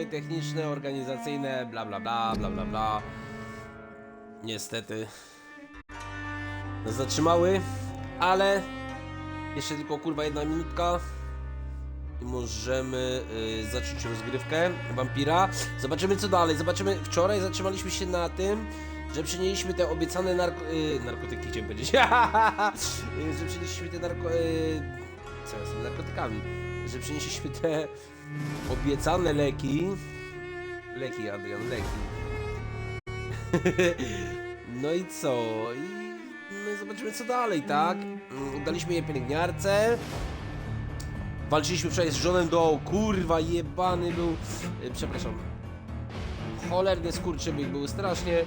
techniczne, organizacyjne, bla bla bla, bla bla bla. Niestety nas zatrzymały, ale jeszcze tylko kurwa 1 minutka i możemy zacząć rozgrywkę Vampira. Zobaczymy co dalej, zobaczymy. Wczoraj zatrzymaliśmy się na tym, że przynieśliśmy te obiecane narkotyki, chciałem powiedzieć. Że przynieśliśmy te co ja z narkotykami? Że przynieśliśmy te obiecane leki. Leki, Adrian, leki. No i co? No i zobaczymy co dalej, tak? Udaliśmy je pielęgniarce. Walczyliśmy wczoraj z Johnem Doe. Kurwa, jebany był. Przepraszam. Cholerny skurczybyk był strasznie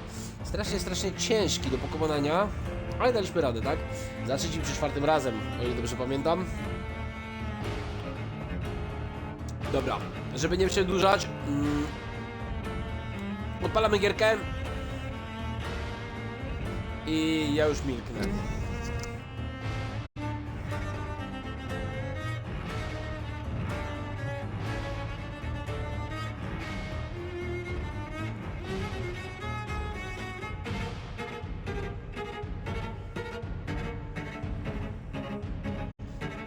ciężki do pokonania. Ale daliśmy radę, tak? Za 3. czy 4. razem, o ile dobrze pamiętam. Dobra, żeby nie przedłużać, odpalamy gierkę i ja już milknę.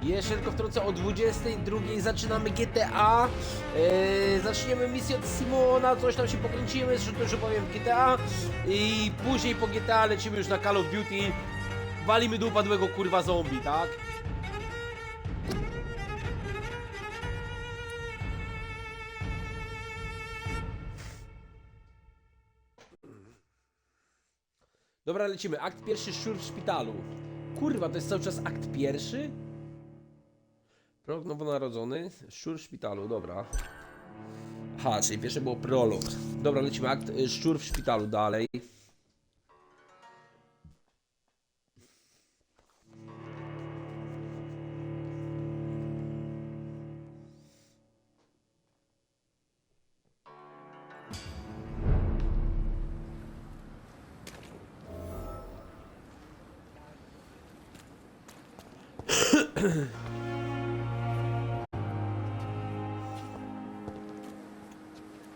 Jeszcze tylko wtrącę, o 22 zaczynamy GTA. Zaczniemy misję od Simona, coś tam się pokręcimy, zresztą to już opowiem w GTA. I później po GTA lecimy już na Call of Duty. Walimy do upadłego kurwa zombie, tak? Dobra, lecimy. Akt pierwszy, szczur w szpitalu. Kurwa, to jest cały czas akt pierwszy? Prolog nowonarodzony, szczur w szpitalu, dobra. Aha, czyli pierwsze było prolog. Dobra, lecimy, akt szczur w szpitalu dalej.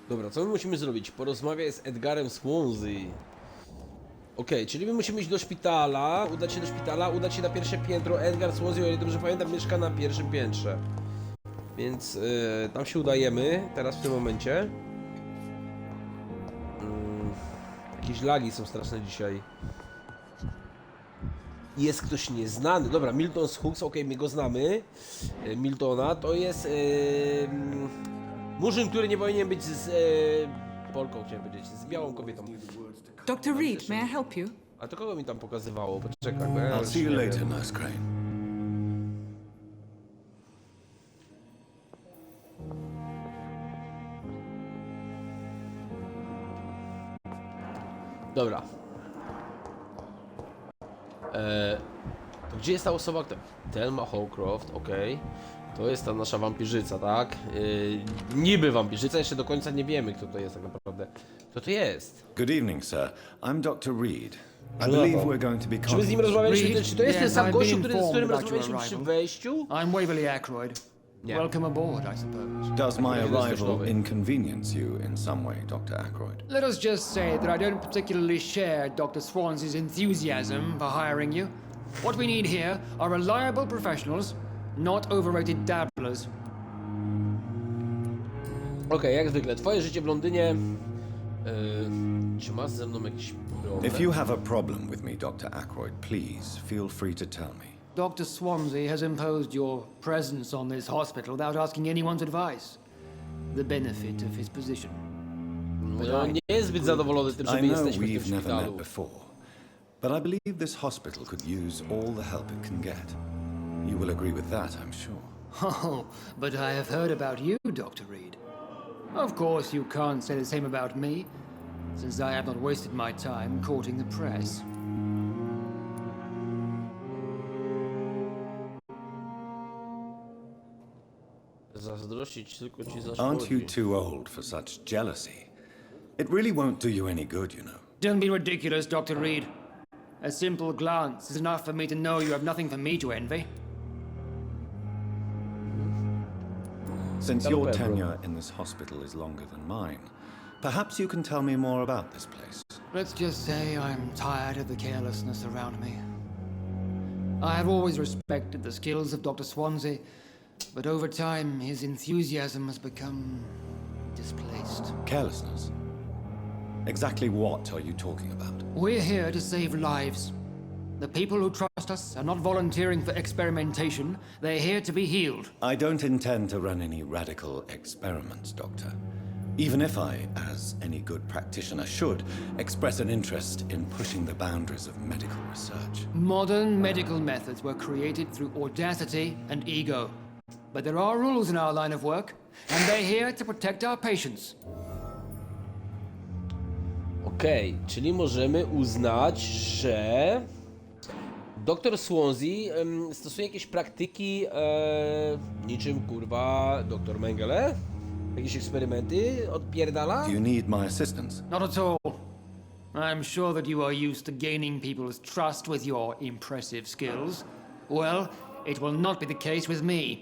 Dobra, co my musimy zrobić? Porozmawiać z Edgarem Swansea. Okej, czyli my musimy iść do szpitala, udać się do szpitala, udać się na pierwsze piętro. Edgar Swansea, o ile dobrze pamiętam, mieszka na pierwszym piętrze. Więc tam się udajemy, teraz w tym momencie. Jakieś lagi są straszne dzisiaj. Jest ktoś nieznany. Dobra, Milton z Hooks, okej, my go znamy. Miltona, to jest murzyn, który nie powinien być z Polką, chciałem powiedzieć, z białą kobietą. Dr. Reed, may I help you? A to kogo mi tam pokazywało? Poczekaj, bo ja I'll see you later, Nurse Crane. Dobra. To gdzie jest ta osoba? Thelma Hawcroft, okej. To jest ta nasza wampirzyca, tak? Niby wampirzyca, jeszcze do końca nie wiemy, kto to jest tak naprawdę. Kto to jest? Good evening, sir. I'm Dr. Reed. I believe we're going to be Czy my z nim rozmawialiśmy? Reed? Czy to jest ten Yes, sam I've gościu, been z którym informed about your rozmawialiśmy przy arrival. wejściu? I'm Waverly Ackroyd. Nie. Welcome aboard, I suppose. Does my Jest też arrival nowy. inconvenience you in some way, Dr. Ackroyd? Let us just say that I don't particularly share Dr. Swansea's enthusiasm for hiring you. What we need here are reliable professionals, not overrated dabblers. Okej, jak zwykle, twoje życie w Londynie. Czy masz ze mną jakiś problem? If you have a problem with me, Dr. Ackroyd, please feel free to tell me. Dr. Swansea has imposed your presence on this hospital without asking anyone's advice. The benefit of his position. No, nie jest zbyt zadowolony tym, że I my know jesteśmy w tym we've never szpitalu. met before, but I believe this hospital could use all the help it can get. You will agree with that, I'm sure. Oh, but I have heard about you, Dr. Reed. Of course, you can't say the same about me, since I have not wasted my time courting the press. Zazdrościć tylko ci Aren't you zaszkodzi. too old for such jealousy? It really won't do you any good, you know. Don't be ridiculous, Dr. Reed. A simple glance is enough for me to know you have nothing for me to envy. Since To your na pewno. tenure in this hospital is longer than mine, perhaps you can tell me more about this place. Let's just say I'm tired of the carelessness around me. I have always respected the skills of Dr. Swansea, but over time his enthusiasm has become displaced. Carelessness? Exactly what are you talking about? We're here to save lives. The people who trust us are not volunteering for experimentation. They're here to be healed. I don't intend to run any radical experiments, Doctor. Even if I, as any good practitioner should, express an interest in pushing the boundaries of medical research. Modern medical methods were created through audacity and ego. But there are rules in our line of work, and they're here to protect our patients. Okej, czyli możemy uznać, że Dr. Swansea stosuje jakieś praktyki niczym kurwa Dr. Mengele? Jakieś eksperymenty odpierdala? Do you need my assistance? Not at all. I'm sure that you are used to gaining people's trust with your impressive skills. Well, it will not be the case with me.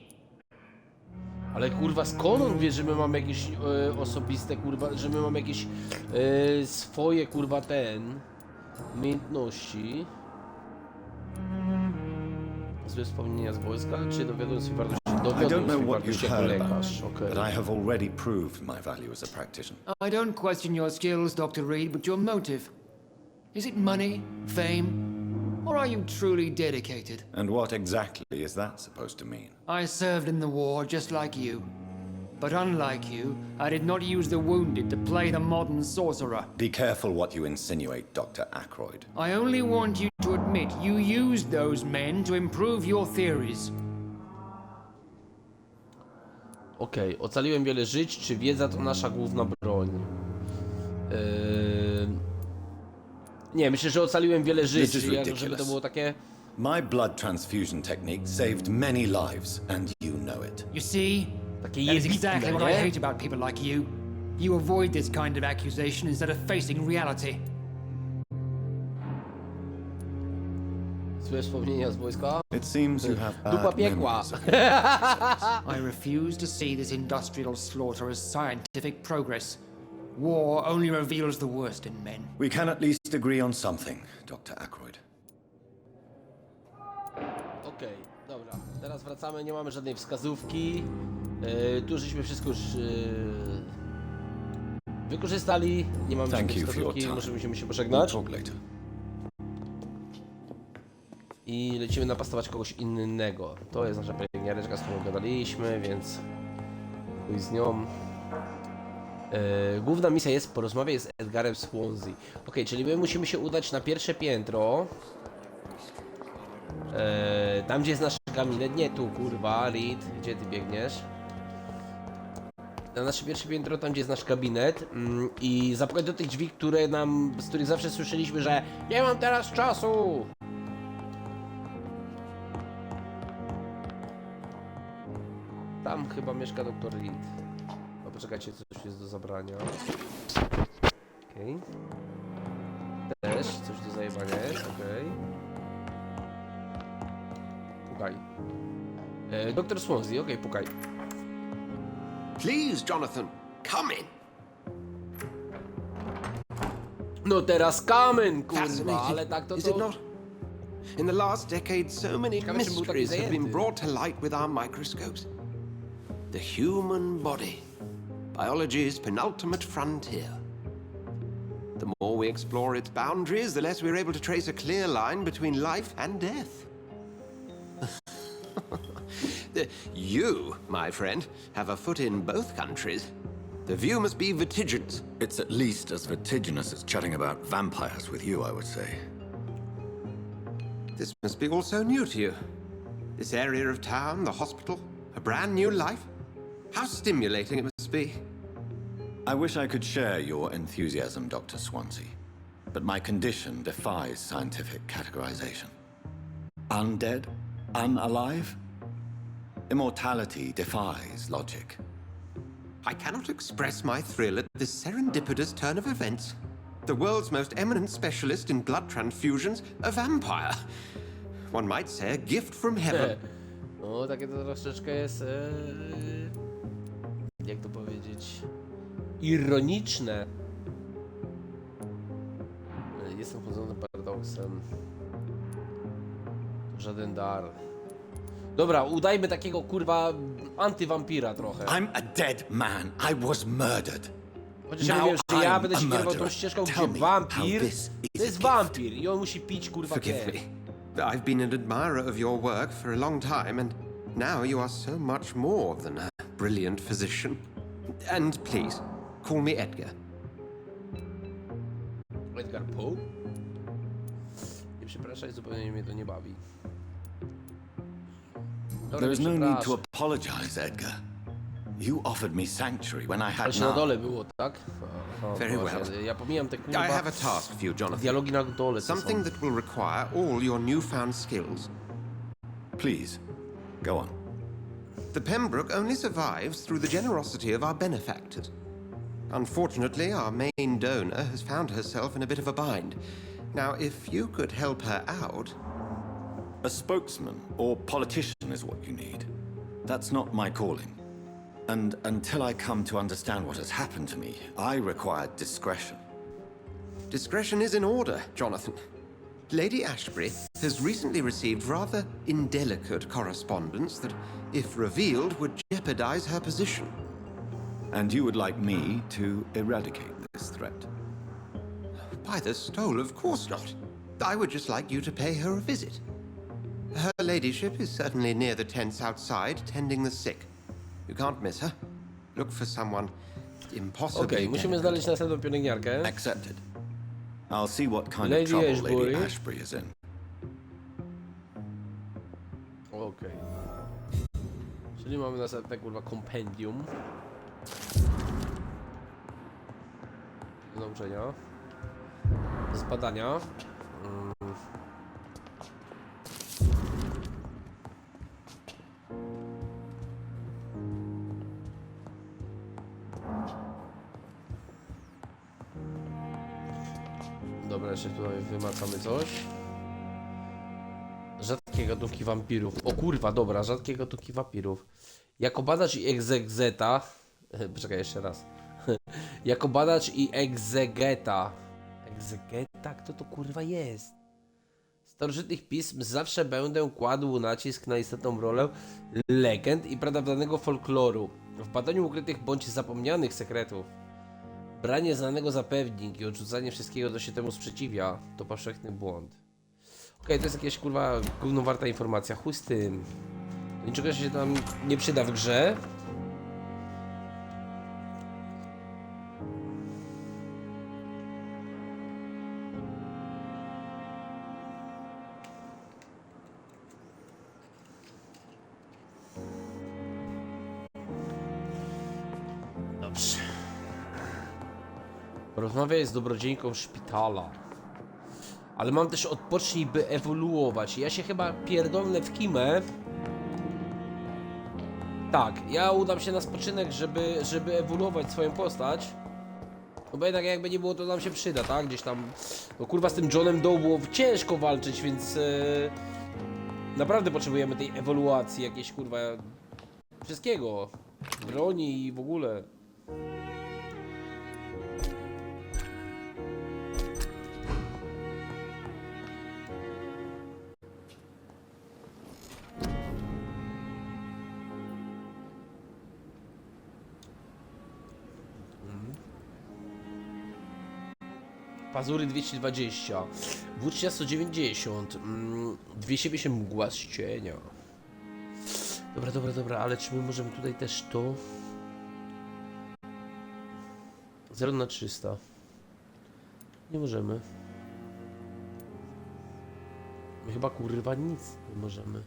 Ale kurwa skąd on wie, że my mamy jakieś osobiste kurwa, że my mamy jakieś swoje kurwa umiejętności? Złe wspomnienia z wojska, czy dowiadują swojej wartości? I Dowiadują don't know swojej what you've wartości jako heard about, lekarz, okej. but I have already proved my value as a practitioner. I don't question your skills, Dr. Reed, but your motive. Is it money, fame, or are you truly dedicated? And what exactly is that supposed to mean? I served in the war just like you. But unlike you, I did not use the wounded to play the modern sorcerer. Be careful what you insinuate, Dr. Ackroyd. I only want you to admit you used those men to improve your theories. Okej, ocaliłem wiele żyć, czy wiedza to nasza główna broń? Nie, myślę, że ocaliłem wiele żyć, This is żeby to ridiculous. było takie... My blood transfusion technique saved many lives, and you know it. You see? Takie That is jebitne, exactly what I nie? hate about people like you. You avoid this kind of accusation instead of facing reality. Złe wspomnienia z wojska? It seems you have Dupa bad piekła. memories of your service. I refuse to see this industrial slaughter as scientific progress. War only reveals the worst in men. We can at least agree on something, Dr. Ackroyd. Okej, dobra. Teraz wracamy, nie mamy żadnej wskazówki. Tu żeśmy wszystko już wykorzystali. Nie mamy Thank żadnej you for your wskazówki, time. musimy się We'll pożegnać. talk later. I lecimy napastować kogoś innego. To jest nasza pielęgniareczka, z którą gadaliśmy, więc pójdź z nią. Główna misja jest porozmawiać z Edgarem Swansea. Ok, czyli my musimy się udać na pierwsze piętro. Tam gdzie jest nasz gabinet, nie tu kurwa, Reed, gdzie ty biegniesz? Na nasze pierwsze piętro, tam gdzie jest nasz gabinet i zapukać do tych drzwi, z których zawsze słyszeliśmy, że nie mam teraz czasu! Tam chyba mieszka doktor Reed. O, poczekajcie, coś jest do zabrania. Okej. Też coś do zajebania jest, okej. Pukaj. Doktor Swansea, okej, pukaj. Please, Jonathan, come in. No teraz kamen, kurwa, Fascinating, ale tak to is it not? In the last decade, so many Ciekawe, czy był taki mysteries have been zajęty. brought to light with our microscopes. The human body, biology's penultimate frontier. The more we explore its boundaries, the less we're able to trace a clear line between life and death. You, my friend, have a foot in both countries. The view must be vertiginous. It's at least as vertiginous as chatting about vampires with you, I would say. This must be all so new to you. This area of town, the hospital, a brand new life. How stimulating it must be. I wish I could share your enthusiasm, Dr. Swansea, but my condition defies scientific categorization. Undead? Unalive? Immortality defies logic. I cannot express my thrill at this serendipitous turn of events. The world's most eminent specialist in blood transfusions, a vampire. One might say a gift from heaven. No, takie to troszeczkę jest jak to powiedzieć, ironiczne. Jestem chodzącym paradoksem. To żaden dar. Dobra, udajmy takiego kurwa antywampira trochę. I'm a dead man. I was murdered. Chociaż ja Now wiem, że ja I'm będę a się kierował tą murderer. ścieżką, Tell gdzie me wampir how this is to jest a gift. wampir i on musi pić kurwa Forgive krew. me. I've been an admirer of your work for a long time, and now you are so much more than a brilliant physician. And please, call me Edgar. Edgar Poe? Nie przepraszaj, zupełnie mnie to nie bawi. Dobra, There is nie no need to przepraszam. apologize, Edgar. You offered me sanctuary when I Ale had się na dole none. było, tak? O, Very Boże, well. ja pomijam te I kurwa have a task for you, Jonathan. dialogi na dole, co są. Something that will require all your newfound skills. Please, go on. The Pembroke only survives through the generosity of our benefactors. Unfortunately, our main donor has found herself in a bit of a bind. Now, if you could help her out... A spokesman or politician is what you need. That's not my calling. And until I come to understand what has happened to me, I require discretion. Discretion is in order, Jonathan. Lady Ashbury has recently received rather indelicate correspondence that, if revealed, would jeopardize her position. And you would like me to eradicate this threat? By the stole, of course not. I would just like you to pay her a visit. Her ladyship is certainly near the tents outside, tending the sick. You can't miss her. Look for someone impossibly Okej, musimy delicate. znaleźć następną pielęgniarkę. Accepted. I'll see what kind Lady of trouble Ashbury. Lady Ashbury is in. Okej. Czyli mamy następne kurwa kompendium. Do nauczenia. Do zbadania. Dobra, jeszcze tutaj wymacamy coś. Rzadkie gatunki wampirów. O kurwa, dobra, rzadkie gatunki wampirów. Jako badacz i egzegeta... Poczekaj, jeszcze raz. Jako badacz i egzegeta... Egzegeta? Kto to kurwa jest? Starożytnych pism zawsze będę kładł nacisk na istotną rolę legend i pradawnego folkloru. W badaniu ukrytych bądź zapomnianych sekretów. Branie znanego za pewnik i odrzucanie wszystkiego, co się temu sprzeciwia, to powszechny błąd. Okej, to jest jakaś kurwa gównowarta informacja, chuj z tym. Niczego się tam nie przyda w grze. Dobrze. Porozmawiaj z dobrodzieńką szpitala. Ale mam też odpocznij, by ewoluować. Ja się chyba pierdolnę w kimę. Tak, ja udam się na spoczynek, żeby ewoluować swoją postać. No bo jednak jakby nie było, to nam się przyda, tak? Gdzieś tam... No kurwa, z tym Johnem Doe było ciężko walczyć, więc... naprawdę potrzebujemy tej ewoluacji jakiejś, kurwa... wszystkiego. Broni i w ogóle. Pazury 220, włócznia 190, 208 mgła z cienia. Dobra, ale czy my możemy tutaj też to? 0 na 300. Nie możemy. My chyba kurwa nic nie możemy.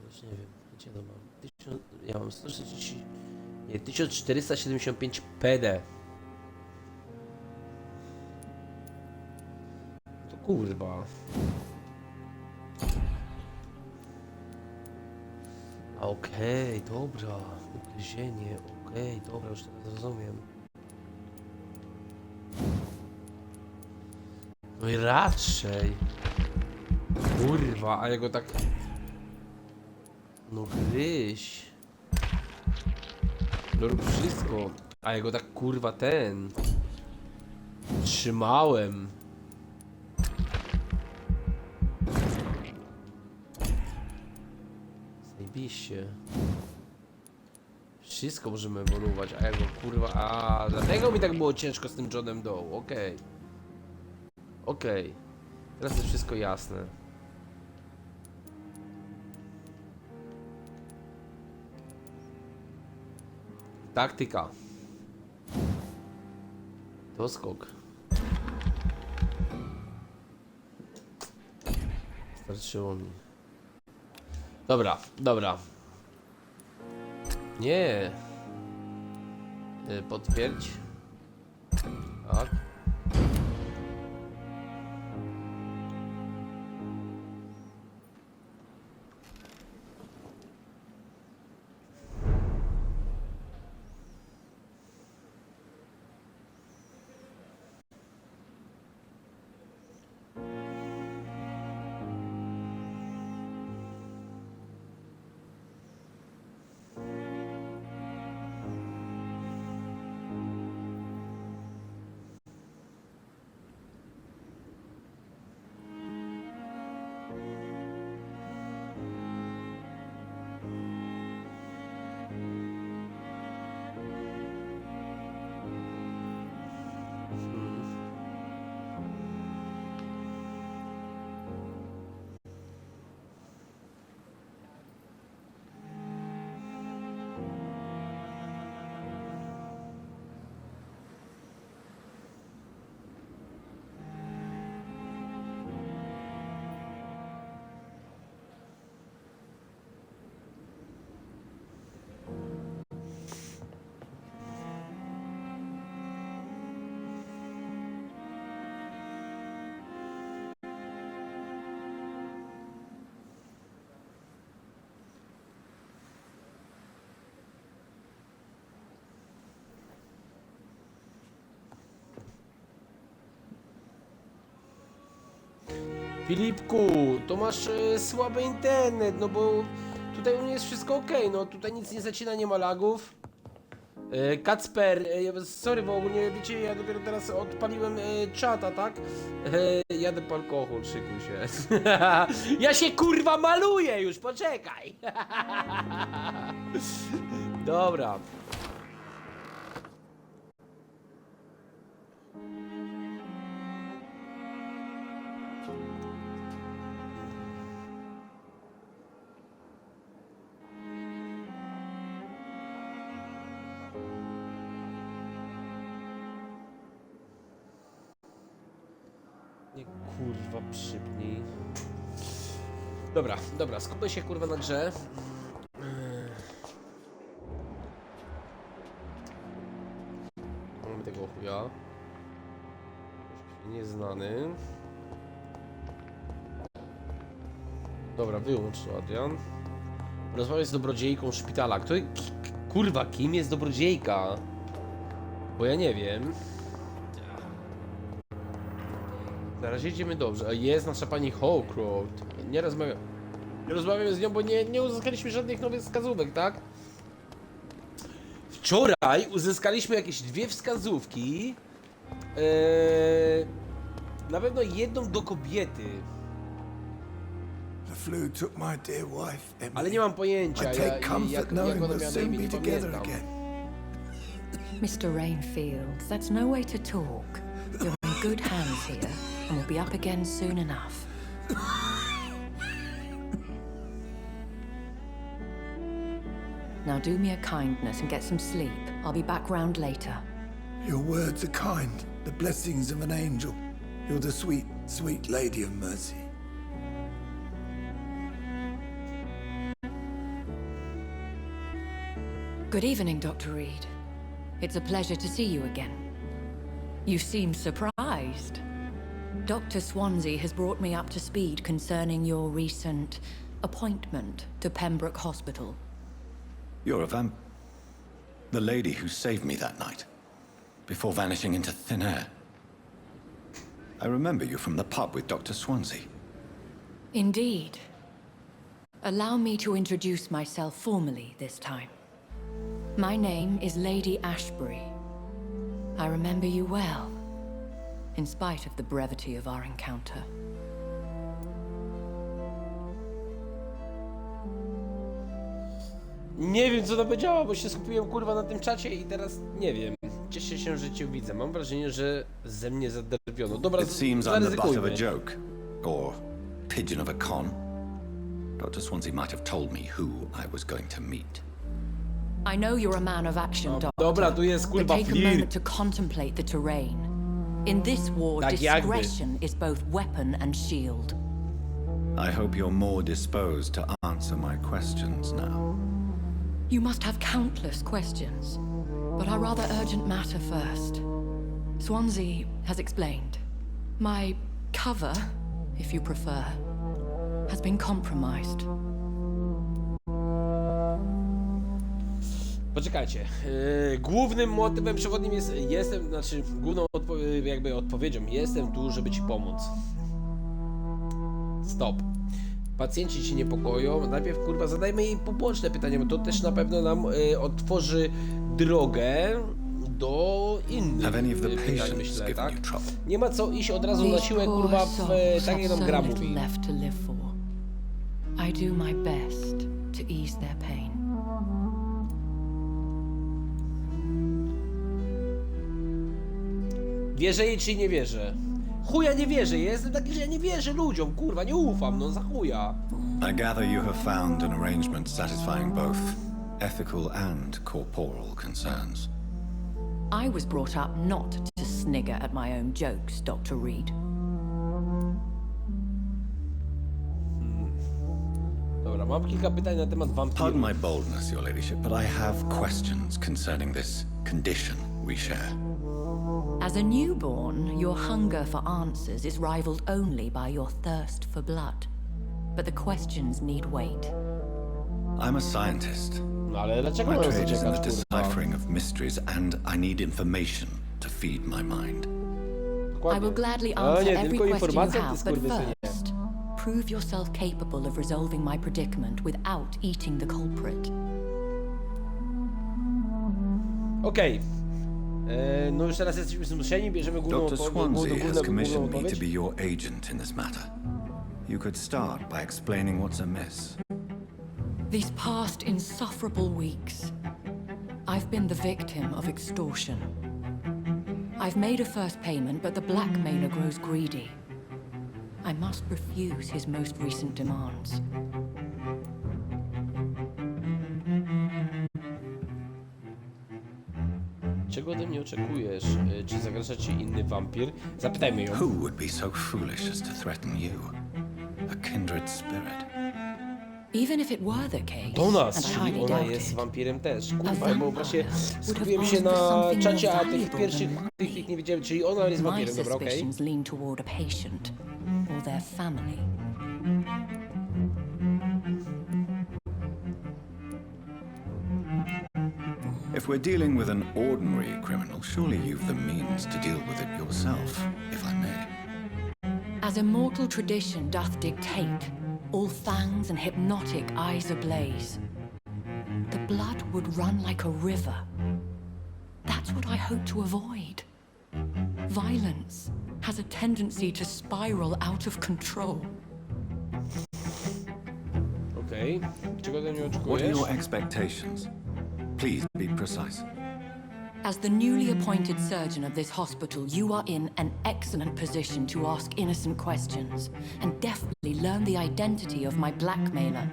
Już nie wiem, gdzie to mam? Ja mam 140... Nie, 1475 PD. To kurwa. Okej, dobra. Ugryzienie, okej, dobra, już teraz rozumiem. No i raczej. Kurwa, a jego tak... No gryź. No rób wszystko. A ja go tak kurwa trzymałem. Zajebiście. Wszystko możemy ewoluować, a ja go kurwa... A dlatego mi tak było ciężko z tym Johnem Doe, okej. Okej. Teraz jest wszystko jasne. Taktyka. Doskok. Starczyło mi. Dobra, dobra. Nie. Potwierdź. Tak. Filipku, to masz słaby internet, no bo tutaj u mnie jest wszystko ok, no tutaj nic nie zacina, nie ma lagów. Kacper, sorry, bo ogólnie wiecie, ja dopiero teraz odpaliłem czata, tak? Jadę po alkohol, szykuj się. Ja się kurwa maluję już, poczekaj. Dobra. Nie kurwa przypnij. Dobra, dobra, skupmy się kurwa na grze. Mamy tego chuja. Nieznany. Dobra, wyłącz to, Adrian. Rozmawiaj z dobrodziejką szpitala. Kto... Kurwa, kim jest dobrodziejka? Bo ja nie wiem. Na razie idziemy dobrze. A jest nasza pani Hawcroft. Nie rozmawiamy z nią, bo nie uzyskaliśmy żadnych nowych wskazówek, tak? Wczoraj uzyskaliśmy jakieś 2 wskazówki. Na pewno jedną do kobiety. The flu took my dear wife, Emily. Ale nie mam pojęcia, I take comfort jak knowing ona we'll miała na soon imię, be nie together pamiętam. again. Mr. Rainfield, that's no way to talk. You're in good hands here, and we'll be up again soon enough. Now do me a kindness and get some sleep. I'll be back round later. Your words are kind, the blessings of an angel. You're the sweet, sweet lady of mercy. Good evening, Dr. Reed. It's a pleasure to see you again. You seem surprised. Dr. Swansea has brought me up to speed concerning your recent appointment to Pembroke Hospital. You're a the lady who saved me that night, before vanishing into thin air. I remember you from the pub with Dr. Swansea. Indeed. Allow me to introduce myself formally this time. My name is Lady Ashbury. I remember you well, in spite of the brevity of our encounter. Nie wiem, co ona powiedziała, bo się skupiłem, kurwa, na tym czacie i teraz nie wiem. Cieszę się, że cię widzę. Mam wrażenie, że ze mnie zaderwiono. Dobra, It seems I'm the butt of a zaryzykujmy. joke, or pigeon of a con. Dr. Swansea might have told me who I was going to meet. I know you're a man of action, Doctor. Dobra, tu jest, But kurwa, take a flirt. moment to contemplate the terrain. In this war, Tak jakby. discretion is both weapon and shield. I hope you're more disposed to answer my questions now. You must have countless questions, but our rather urgent matter first. Swansea has explained. My cover, if you prefer, has been compromised. Poczekajcie. Głównym motywem przewodnim główną odpowiedzią jestem tu, żeby ci pomóc. Stop. Pacjenci ci niepokoją. Najpierw, kurwa, zadajmy jej poboczne pytania, bo to też na pewno nam otworzy drogę do innych Have any of the pytań, patients myślę, given tak? you trouble? Nie ma co iść od razu na These siłę, poor kurwa, souls tak jak have nam so gra little mówi. left to live for. I do my best to ease their pain. Wierzę jej czy nie wierzę? Chuja nie wierzę, jestem taki, że ja nie wierzę ludziom, kurwa, nie ufam, no za chuja. I gather you have found an arrangement satisfying both ethical and corporal concerns. I was brought up not to snigger at my own jokes, Dr. Reed. Dobra, mam kilka pytań na temat Pardon wampirów. my boldness, your ladyship, but I have questions concerning this condition we share. As a newborn, your hunger for answers is rivaled only by your thirst for blood. But the questions need wait. I'm a scientist. No ale dlaczego My mam trade is in the zaczekać, kurwa? deciphering of mysteries, and I need information to feed my mind. I will gladly O answer nie, every tylko question you informacja, ty have, but skurwysynie. first, prove yourself capable of resolving my predicament without eating the culprit. Okej. No już teraz jesteśmy zmuszeni, bierzemy główną Dr. Swansea has commissioned me to odpowiedź. be your agent in this matter. You could start by explaining what's amiss. These past insufferable weeks, I've been the victim of extortion. I've made a first payment, but the blackmailer grows greedy. I must refuse his most recent demands. Czego ode mnie oczekujesz? Czy zagraża ci inny wampir? Zapytajmy ją. Who would be so foolish as to threaten you? A kindred spirit. Even if it were the case, Do nas, and I czyli highly ona doubt jest it, wampirem też. Kurwa, vampire bo właśnie would skupiłem have się asked for na something czacie, more a tych valuable pierwszych, than tych nie wiedziałem, czyli ona jest my wampirem, dobra, okej. suspicions lean toward a patient or their family. If we're dealing with an ordinary criminal, surely you've the means to deal with it yourself, if I may. As immortal tradition doth dictate, all fangs and hypnotic eyes ablaze, the blood would run like a river. That's what I hope to avoid. Violence has a tendency to spiral out of control. Okej. Czego ode mnie What are oczekujesz? your expectations? Please be precise. As the newly appointed surgeon of this hospital, you are in an excellent position to ask innocent questions and deftly learn the identity of my blackmailer.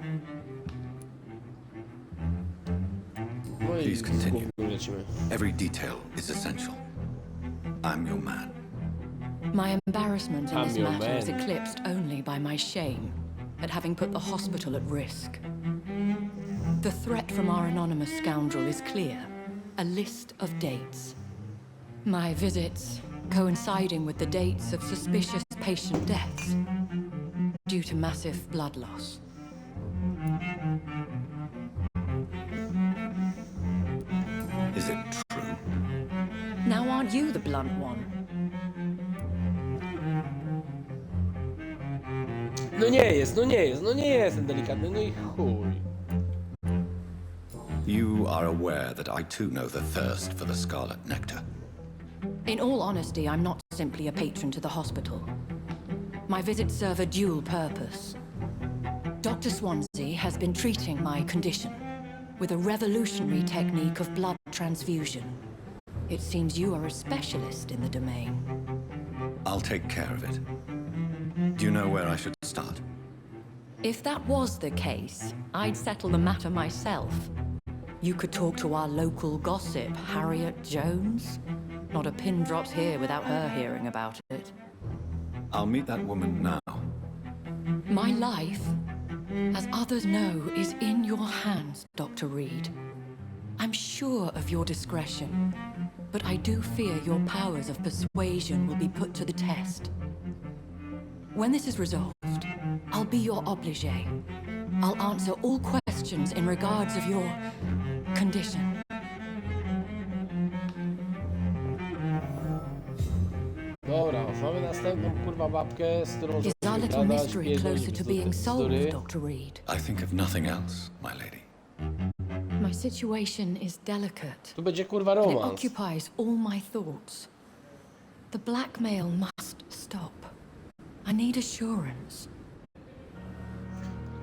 No i Please continue. z głównym lecimy. Every detail is essential. I'm your man. My embarrassment in I'm this your matter is man. eclipsed only by my shame at having put the hospital at risk. The threat from our anonymous scoundrel is clear. A list of dates. My visits coinciding with the dates of suspicious patient deaths due to massive blood loss. Is it true? Now aren't you the blunt one? No nie jest, no nie jest, no nie jestem delikatny, no i chuj. You are aware that I too know the thirst for the scarlet nectar. In all honesty, I'm not simply a patron to the hospital. My visits serve a dual purpose. Dr. Swansea has been treating my condition with a revolutionary technique of blood transfusion. It seems you are a specialist in the domain. I'll take care of it. Do you know where I should start? If that was the case, I'd settle the matter myself. You could talk to our local gossip, Harriet Jones. Not a pin drops here without her hearing about it. I'll meet that woman now. My life, as others know, is in your hands, Dr. Reed. I'm sure of your discretion, but I do fear your powers of persuasion will be put to the test. When this is resolved, I'll be your obligé. I'll answer all questions in regards of your condition. Dobra, mamy następną kurwa babkę, z którą Is our little gadać, mystery pierdolić closer to bzdury, being solved, bzdury. Dr. Reed? I think of nothing else, my lady. My situation is delicate. Tu będzie kurwa It romans. occupies all my thoughts. The blackmail must stop. I need assurance.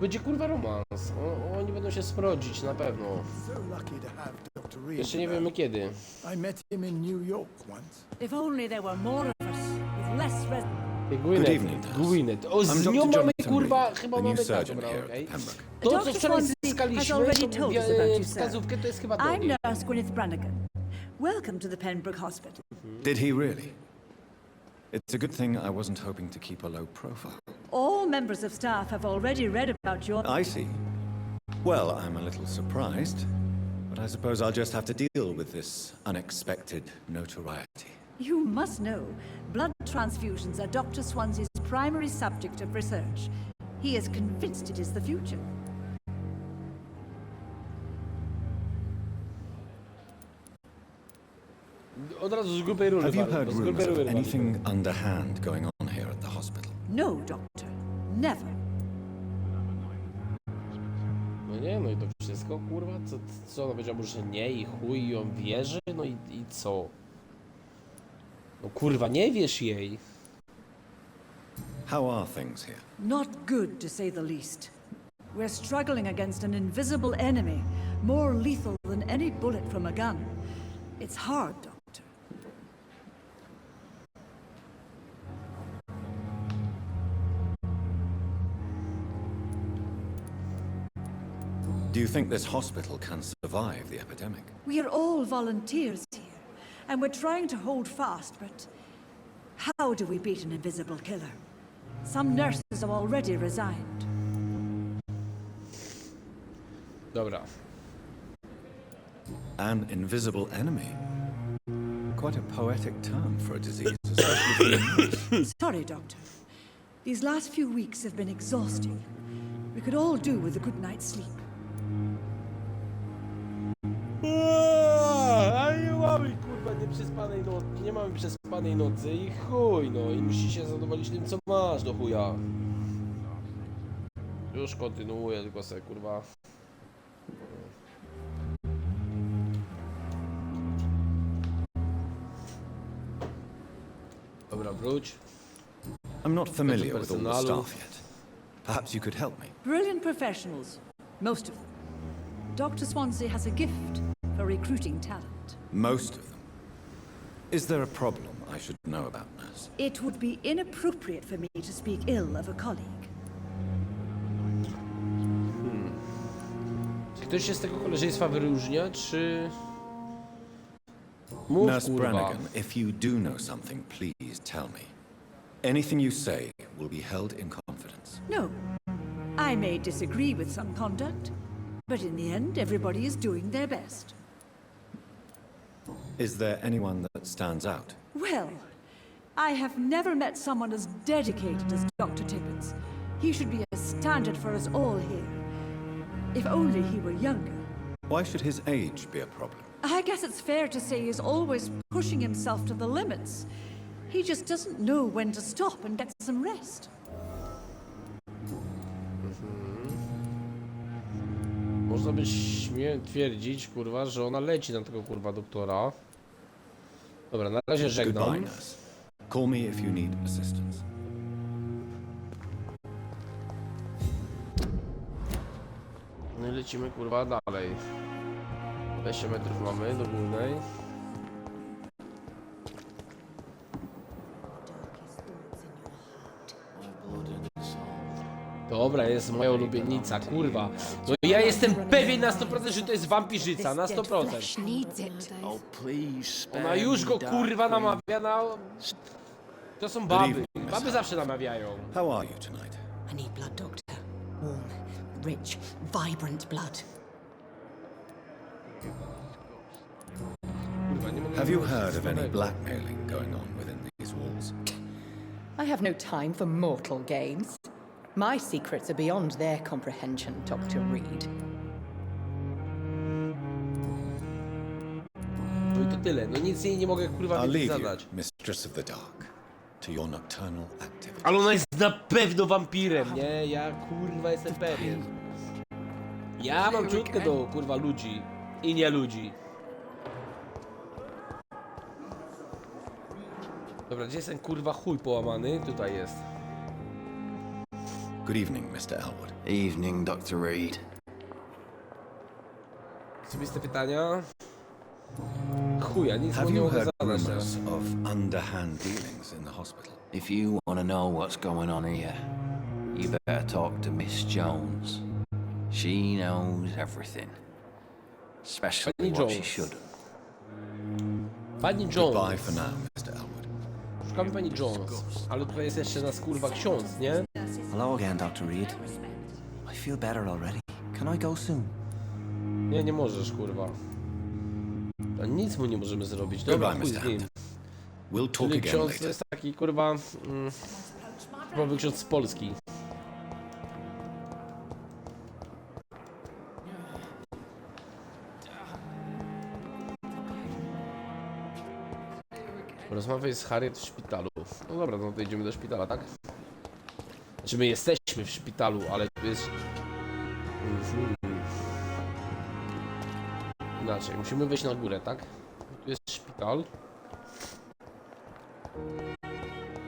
Będzie kurwa romans. Oni będą się sprodzić, na pewno. So lucky to have Dr. Reed. Jeszcze nie wiemy kiedy. I met him in New York once. If only there were more of us, with less Good evening, nurse. Gwyneth. O, z I'm nią Dr. mamy Jonathan kurwa, Reed, chyba the new mamy tak, surgeon dobra, here okej. at Pembroke. To, co Dr. wczoraj Swansea has zyskaliśmy, already tą told us about you, sir. wskazówkę, to jest chyba to. I'm Nurse Gwyneth Brannigan. Welcome to the Pembroke Hospital. Did he really? It's a good thing I wasn't hoping to keep a low profile. All members of staff have already read about your... I see. Well, I'm a little surprised, but I suppose I'll just have to deal with this unexpected notoriety. You must know, blood transfusions are Dr. Swansea's primary subject of research. He is convinced it is the future. Od razu z grubej rury Have you walę, heard z rumors grubej of rury walę. anything underhand going on here at the hospital? No, Doctor. Never. No nie, no i to wszystko, kurwa, co ona powiedziała mu, że nie i chuj i on wierzy, no i co? No kurwa, nie wierz jej. How are things here? Not good, to say the least. We're struggling against an invisible enemy, more lethal than any bullet from a gun. It's hard, Doctor. Do you think this hospital can survive the epidemic? We are all volunteers here, and we're trying to hold fast, but how do we beat an invisible killer? Some nurses have already resigned. Dobra. An invisible enemy? Quite a poetic term for a disease, especially for a nurse. Sorry, Doctor. These last few weeks have been exhausting. We could all do with a good night's sleep. A nie mamy kurwa nie mamy przespanej nocy i chuj no i musisz się zadowolić tym co masz do chuja. Już kontynuuję, tylko se kurwa. Dobra, wróć. I'm not familiar with all the Personalu. staff yet. Perhaps you could help me. Brilliant professionals, most of them. Dr. Swansea has a gift for recruiting talent. Most of them. Is there a problem I should know about, nurse? It would be inappropriate for me to speak ill of a colleague. Czy ktoś się z tego koleżeństwa wyróżnia, czy... Mów, Nurse kurwa. Brannigan, if you do know something, please tell me. Anything you say will be held in confidence. No. I may disagree with some conduct, but in the end, everybody is doing their best. Is there anyone that stands out? Well, I have never met someone as dedicated as Dr. Tippins. He should be a standard for us all here. If only he were younger. Why should his age be a problem? I guess it's fair to say he's always pushing himself to the limits. He just doesn't know when to stop and get some rest. Można by śmiem twierdzić, kurwa, że ona leci na tego kurwa doktora. Dobra, na razie żegnam. Goodbye, nurse. Call me if you need assistance. No i lecimy kurwa dalej. 20 metrów mamy do górnej. Dobra, jest moja ulubienica, kurwa. No ja jestem pewien na 100%, że to jest wampirzyca, na 100%. Oh, please spare Ona już go me, kurwa Dark namawia na... To są baby. evening, Miss Baby zawsze namawiają. How are you tonight? I need blood, Doctor. Warm, rich, vibrant blood. Kurwa, nie mogę Have you wyobrazić heard of any samego. blackmailing going on within these walls? I have no time for mortal games. My secrets are beyond their comprehension, Dr. Reed. No i to tyle, no nic jej nie mogę kurwa I'll więcej leave you, zadać. Mistress of the Dark, to your nocturnal activity. Ale ona jest na pewno wampirem, nie? Ja kurwa jestem pewien. Ja mam czutkę do kurwa ludzi i nie ludzi. Dobra, gdzie jest ten kurwa chuj połamany? Tutaj jest. Good evening, Mr. Elwood. Evening, Dr. Reed. Osobiste pytania? Chuja, nic mu Have nie you mogę heard zadać teraz. rumors of underhand dealings in the hospital? If you want to know what's going on here, you better talk to Miss Jones. She knows everything. Especially Pani what she Jones. should. Pani Goodbye Jones. for now, Mr. Elwood. Szukamy pani Jones. Ale tutaj jest jeszcze nas kurwa ksiądz, nie? Hello again, Dr. Reed. I feel better already. Can I go soon? Nie, nie możesz kurwa. A nic mu nie możemy zrobić. Dobra, Goodbye, chuj z Mr. nim. Hampton. We'll talk Czyli again ksiądz to later. jest taki kurwa... typowy ksiądz z Polski. Rozmawiaj z Harriet w szpitalu. No dobra, no to idziemy do szpitala, tak? Znaczy my jesteśmy w szpitalu, ale tu jest... Inaczej, musimy wejść na górę, tak? Tu jest szpital.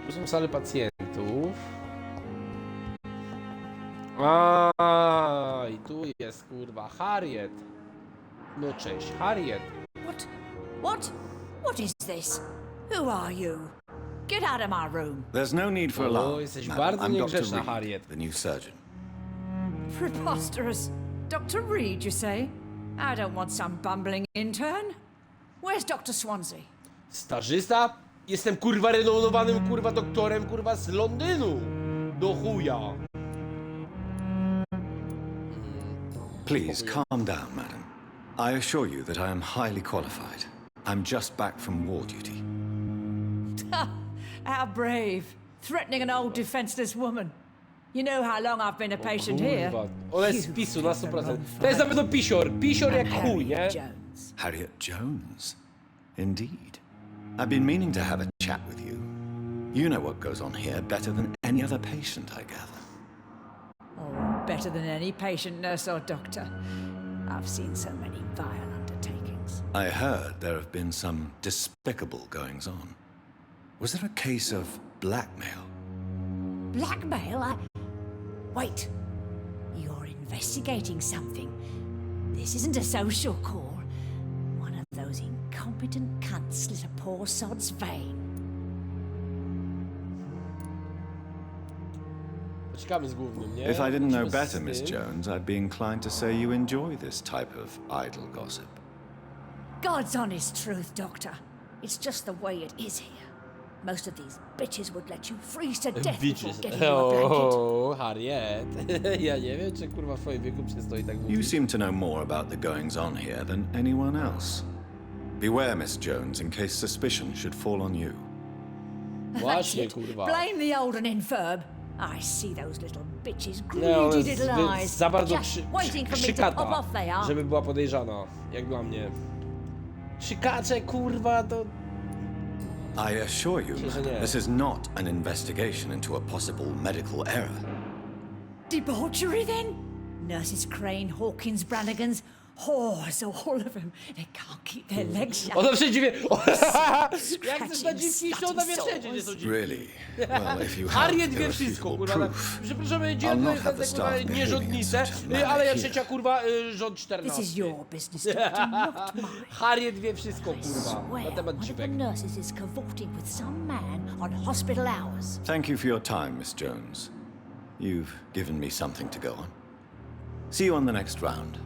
Tu są sale pacjentów. I tu jest kurwa Harriet. No cześć, Harriet. What? What? What is this? Who are you? Get out of my room. There's no need for O, alarm. jesteś madam. bardzo I'm Dr. niegrzeczna, Reed, Harriet. the new surgeon. Preposterous. Dr. Reed, you say? I don't want some bumbling intern. Where's Dr. Swansea? Stażysta? Jestem kurwa renomowanym kurwa doktorem kurwa z Londynu. Do chuja. Please calm down, madam. I assure you that I am highly qualified. I'm just back from war duty. How brave. Threatening an old defenseless woman. You know how long I've been a patient here. Kurwa. Ona jest z PiSu na 100%. To jest na pewno pisior. Pisior jak chuj, nie? Jones. Harriet Jones. Indeed. I've been meaning to have a chat with you. You know what goes on here better than any other patient, I gather. Oh, better than any patient, nurse or doctor. I've seen so many vile undertakings. I heard there have been some despicable goings on. Was there a case of blackmail? Blackmail? Wait. You're investigating something. This isn't a social call. One of those incompetent cunts slit a poor sod's vein. Poczekamy z głównym, nie? If I didn't know Lecimy z better, Miss tym. Jones, I'd be inclined to say you enjoy this type of idle gossip. God's honest truth, Doctor. It's just the way it is here. Most of these bitches would let you freeze to death before Bitches. getting you a blanket. O, Harriet. Ja nie wiem, czy kurwa w twoim wieku przystoi tak You mówić. seem to know more about the goings on here than anyone else. Beware, Miss Jones, in case suspicion should fall on you. Właśnie, That's it. kurwa. Blame the old and infirm. I see those little bitches, Nie, ona greedy jest little eyes. za bardzo Just waiting for me to pop krzykata, off they are. żeby była podejrzana, jak dla mnie. Krzykacze, kurwa, to... I assure you, Myślę, że madam, nie. this is not an investigation into a possible medical error. Debauchery then? Nurses Crane, Hawkins, Brannigans. Oh, so all of them, they can't keep their legs shut. Ona wszędzie wie. Jak Scratching chcesz na dziwki, to ona wie wszędzie, gdzie są dziwki. Really? Well, if you have Harriet wie wszystko, irrefutable kurwa. proof, Przepraszamy, I'll dzielny not have the kurwa, staff behaving in nierządnicę, such a manner ale ja here. trzecia, kurwa, rząd 14. This is your business, Doctor, not mine. Harriet wie wszystko, I kurwa, na swear, temat one of the dziwek. nurses is cavorting with some man on hospital hours. Thank you for your time, Miss Jones. You've given me something to go on. See you on the next round.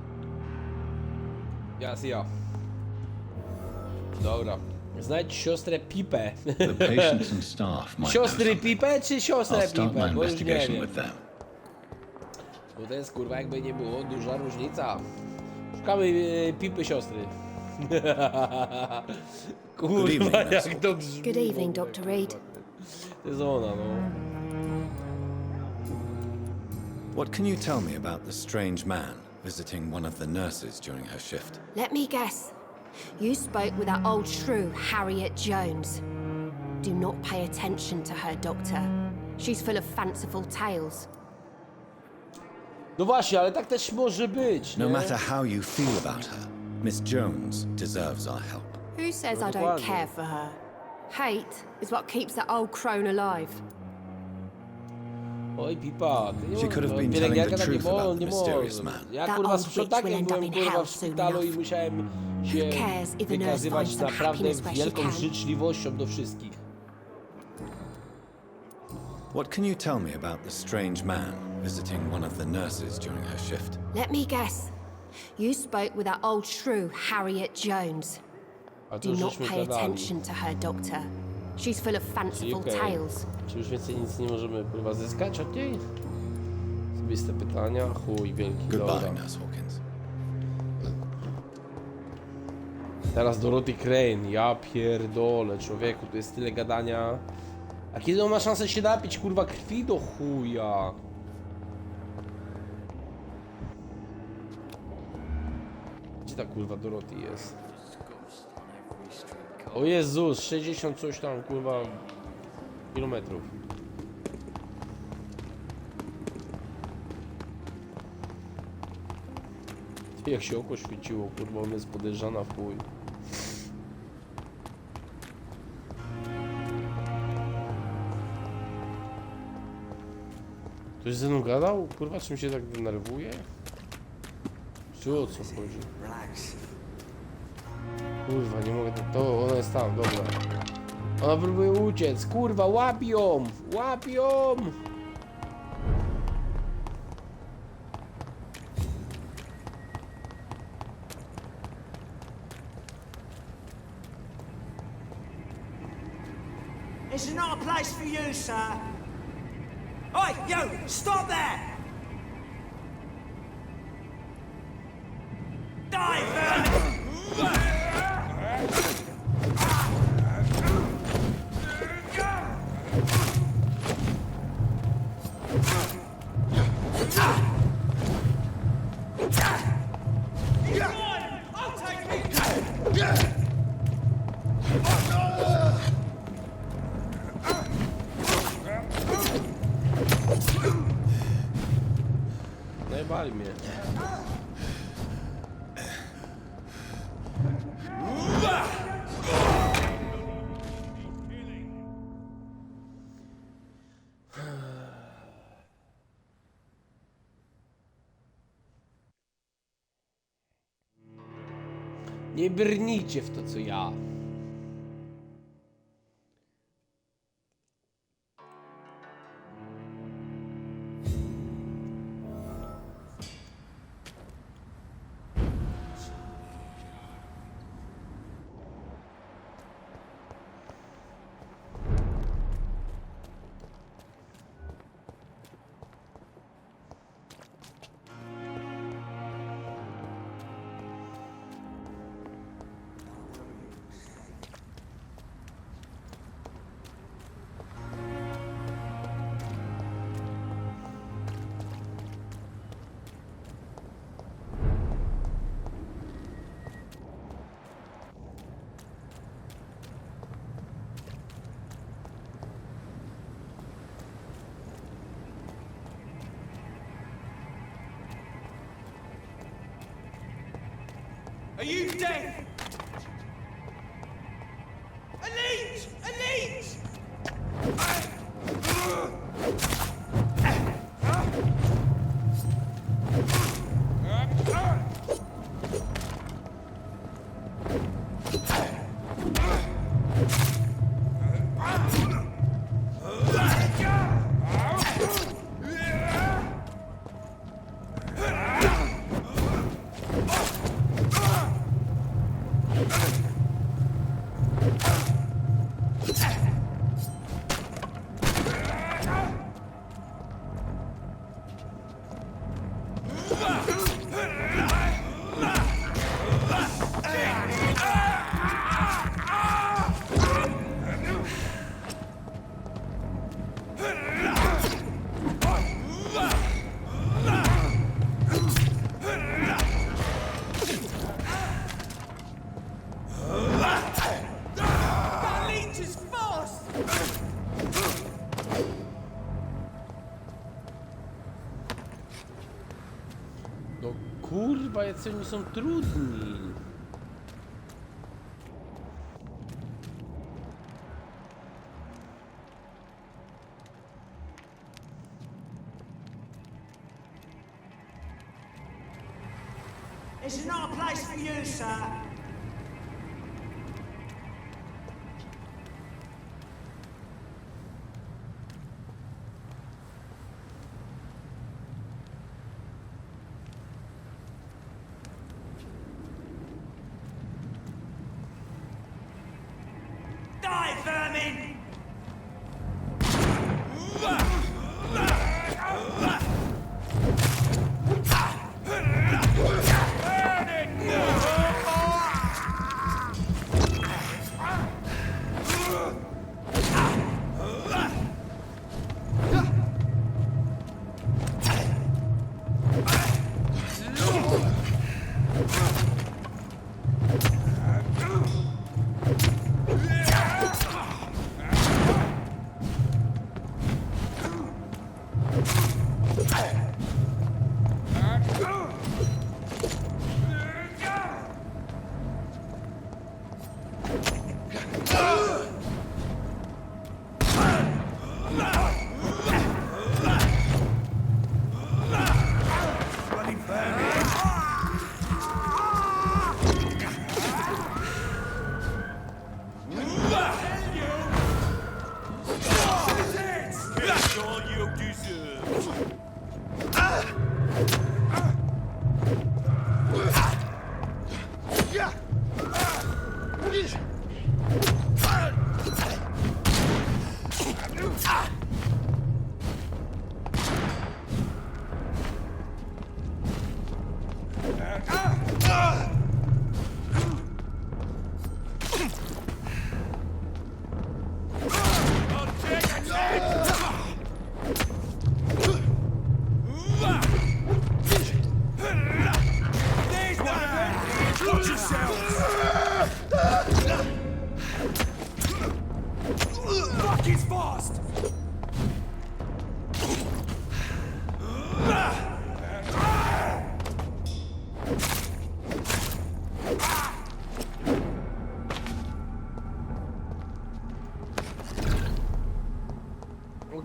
Ja. Dobra. Znajdź siostrę Pipę. The patients and staff might know Siostry something. Pipę czy siostrę I'll start my Pipę? Bo już nie investigation wiem. with them. Bo to jest, kurwa, jakby nie było, duża różnica. Szukamy Pipy siostry. Kurwa, evening, jak to brzmi. Good evening, Dr. Reed. To jest ona, no. What can you tell me about the strange man visiting one of the nurses during her shift? Let me guess. You spoke with that old shrew, Harriet Jones. Do not pay attention to her, Doctor. She's full of fanciful tales. No właśnie, ale tak też może być, No nie? matter how you feel about her, Miss Jones deserves our help. Who says No I don't dokładnie. care for her? Hate is what keeps that old crone alive. Oj, Pipa, ty nie She could have been pielęgniarka telling the tak nie truth about wolno, the nie mysterious wolno. man. Ja That kurwa old z bitch sprzątakiem will end byłem up in kurwa hell w soon szpitalu i enough. musiałem się cares if the nurse wykazywać finds some naprawdę happiness where she wielką can? życzliwością do wszystkich. What can you tell me about the strange man visiting one of the nurses during her shift? Let me guess. You spoke with that old shrew, Harriet Jones. A to Do już not żeśmy pay gadali. attention to her, Doctor. She's full of Czyli fanciful okej. tales. Czy już więcej nic nie możemy kurwa zyskać od niej? Osobiste pytania, chuj wielki, dobra. Goodbye, Nurse Hawkins. Teraz Dorothy Crane, ja pierdolę, człowieku, tu jest tyle gadania. A kiedy on ma szansę się napić, kurwa, krwi do chuja? Gdzie ta kurwa Dorothy jest? O Jezus, 60 coś tam, kurwa, kilometrów. Jak się oko świeciło, kurwa, ona jest podejrzana w chuj. Ktoś ze mną gadał? Kurwa, czym się tak denerwuje? Czy o co chodzi? Kurwa, nie mogę... To ona jest tam, dobra. Ona próbuje uciec, kurwa, łap ją! Łap ją! This is not a place for you, sir. Oi, you! Stop there! Dive! Najebali mnie. Nie brnijcie w to, co ja. Are you dead? Elite! Elite! No kurwa, jacy oni są trudni. This is not a place for you, sir. Die, vermin!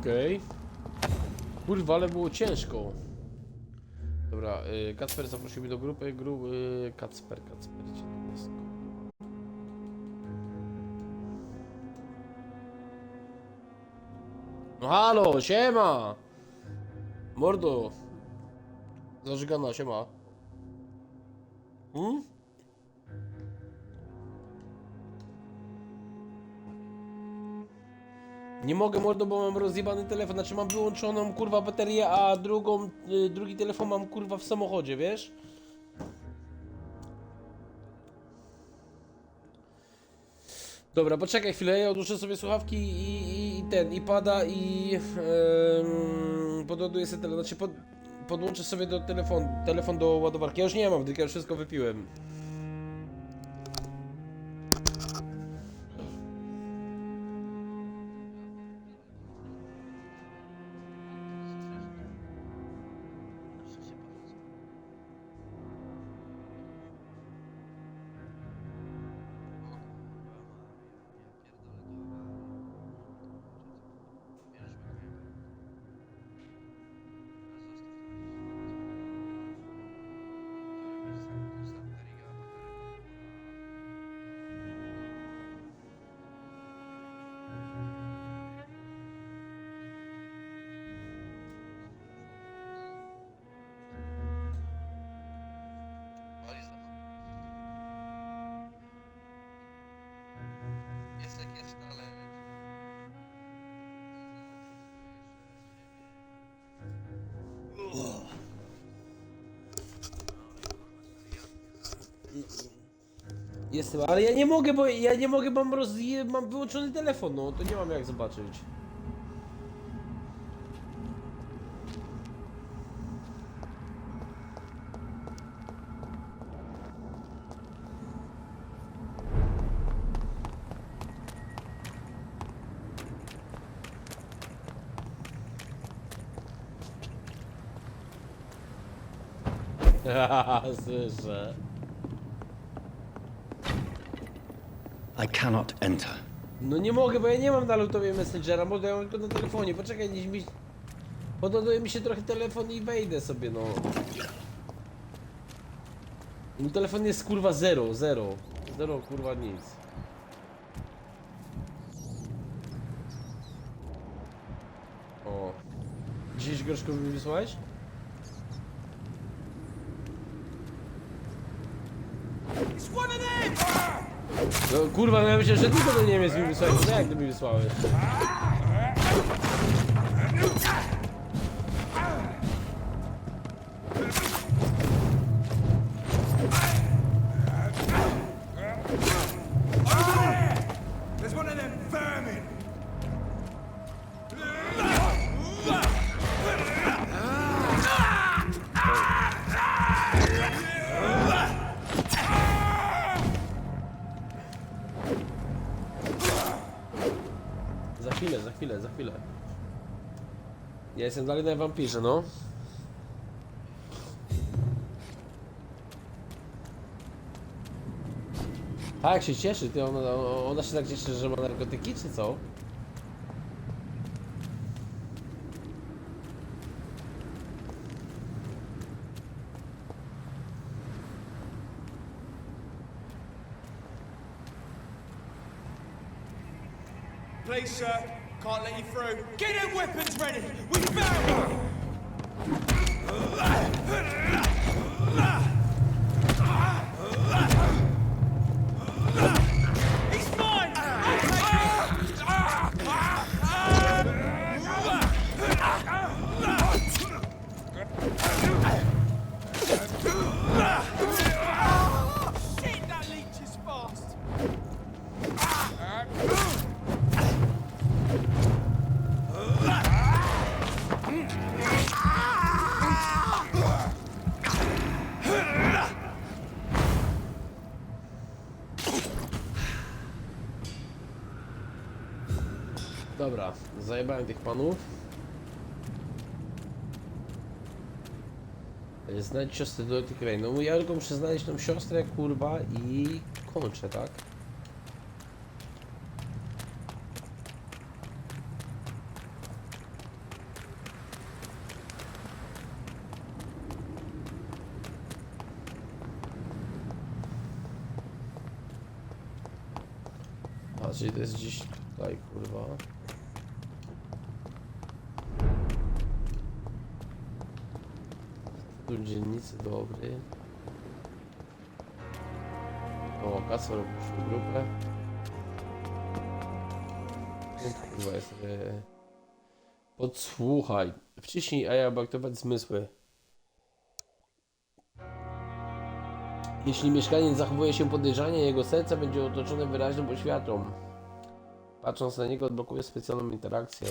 Okej. Kurwa, ale było ciężko. Dobra, Kacper zaprosił mnie do grupy. Kacper, gdzie to jest? No halo, siema! Mordo! Zażygana, siema. Nie mogę, mordo, bo mam rozjebany telefon, znaczy mam wyłączoną, kurwa, baterię, a drugi telefon mam, kurwa, w samochodzie, wiesz? Dobra, poczekaj chwilę, ja odłóżę sobie słuchawki i pada i podładuję sobie telefon, znaczy podłączę sobie do telefon do ładowarki. Ja już nie mam, tylko ja już wszystko wypiłem. Jestem, ale ja nie mogę, mam wyłączony telefon, no to nie mam jak zobaczyć. Słyszę. I cannot enter. No nie mogę, bo ja nie mam na lutowie Messengera, bo ja mam tylko na telefonie. Poczekaj, niech mi... Podładuje mi się trochę telefon i wejdę sobie, no. Mój telefon jest kurwa zero, kurwa nic. O. 10 groszków mi wysłałeś? No kurwa, no ja myślę, że tylko do Niemiec mi wysłałeś, no jak ty mi wysłałeś? There's one of them vermin! Za chwilę. Ja jestem dalej na wampirze, no. Tak, się cieszy, ty, ona się tak cieszy, że ma narkotyki, czy co? Please, sir. Can't let you through. Get them weapons ready! We found one! He's mine! Shit, that leech is fast! Dobra, zajebałem tych panów. Znajdź siostrę do tych kraj. No ja tylko muszę znaleźć tą siostrę, kurwa, i kończę, tak? A, czyli to jest gdzieś tutaj, kurwa. Tu dziennicy dobry. O, Kacper opuścił grupę. Kurwa jest... Podsłuchaj. Wciśnij A, aby aktywować zmysły. Jeśli mieszkaniec zachowuje się podejrzanie, jego serce będzie otoczone wyraźną oświatą. Patrząc na niego, odblokuje specjalną interakcję.